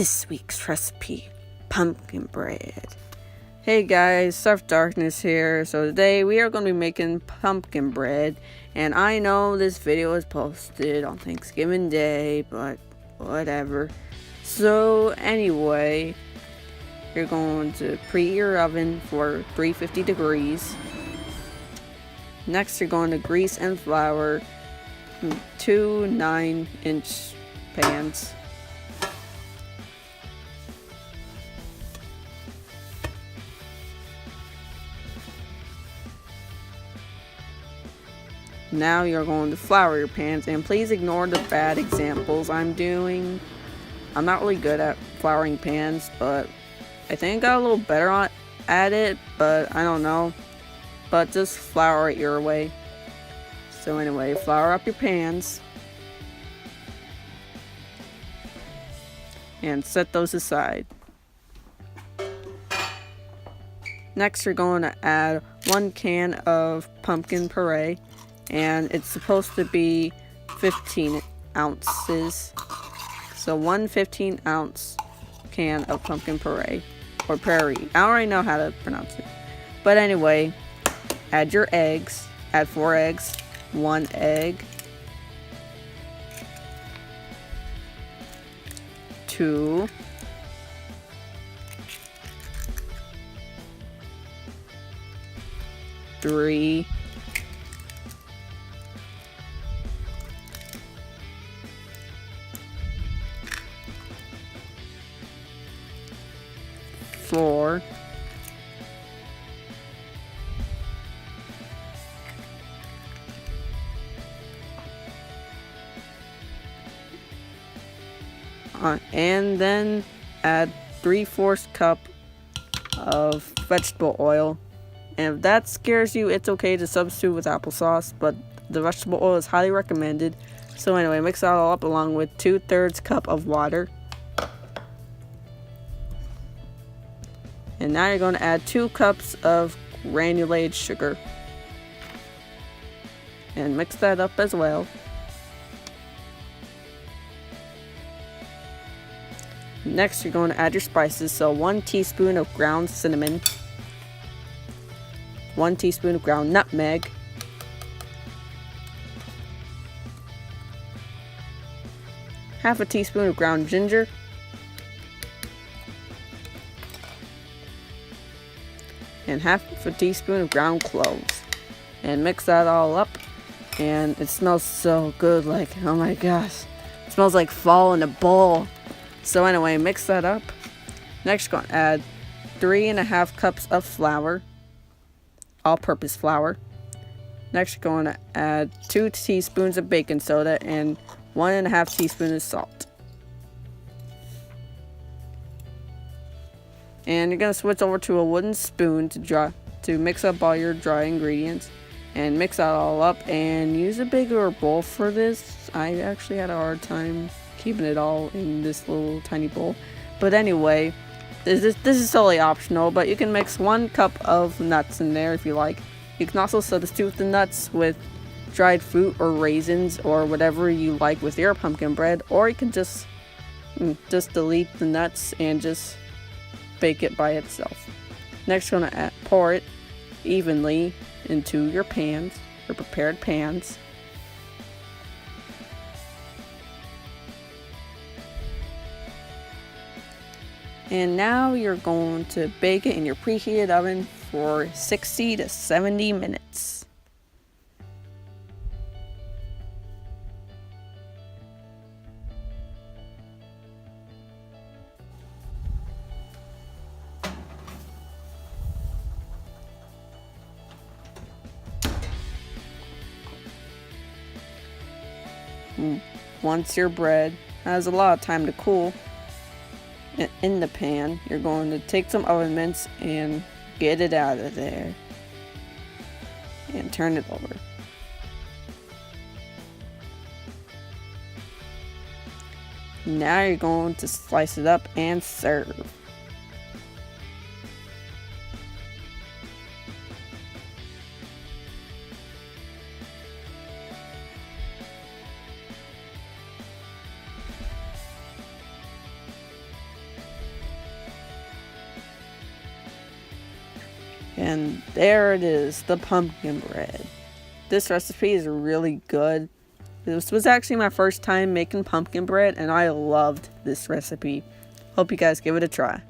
this week's recipe, pumpkin bread. Hey guys, Surf Darkness here. So today we are going to be making pumpkin bread, and I know this video is posted on Thanksgiving Day, but whatever. So anyway, you're going to preheat your oven for 350 degrees. Next you're going to grease and flour 2 9-inch pans. Now you're going to flour your pans, and please ignore the bad examples I'm doing. I'm not really good at flouring pans, but I think I got a little better at it, but I don't know. But just flour it your way. So anyway, flour up your pans and set those aside. Next you're going to add 1 can of pumpkin puree, and it's supposed to be 15 ounces. So 1 15-ounce can of pumpkin puree, or puree. I don't really know how to pronounce it. But anyway, add your eggs. Add 4 eggs. 1 egg. 2. 3. 4. 5. And then add 3/4 cup of vegetable oil. And if that scares you, it's okay to substitute with applesauce, but the vegetable oil is highly recommended. So anyway, mix that all up along with 2/3 cup of water. And now you're going to add 2 cups of granulated sugar. And mix that up as well. Next, you're going to add your spices. So 1 teaspoon of ground cinnamon. 1 teaspoon of ground nutmeg. 1/2 teaspoon of ground ginger. And 1/2 teaspoon of ground cloves. And mix that all up. And it smells so good, like, oh my gosh. It smells like fall in a bowl. So anyway, mix that up. Next, you're going to add 3.5 cups of flour. All-purpose flour. Next, you're going to add 2 teaspoons of baking soda and 1.5 teaspoons of salt. And you're going to switch over to a wooden spoon to mix up all your dry ingredients. And mix that all up, and use a bigger bowl for this. I actually had a hard time keeping it all in this little tiny bowl. But anyway, this is totally optional, but you can mix 1 cup of nuts in there if you like. You can also substitute the nuts with dried fruit or raisins or whatever you like with your pumpkin bread, or you can just delete the nuts and just bake it by itself. Next, you're going to pour it evenly into your pans, your prepared pans. And now you're going to bake it in your preheated oven for 60 to 70 minutes. Once your bread has a lot of time to cool in the pan, you're going to take some oven mitts and get it out of there and turn it over. Now you're going to slice it up and serve. And there it is, the pumpkin bread. This recipe is really good. This was actually my first time making pumpkin bread, and I loved this recipe. Hope you guys give it a try.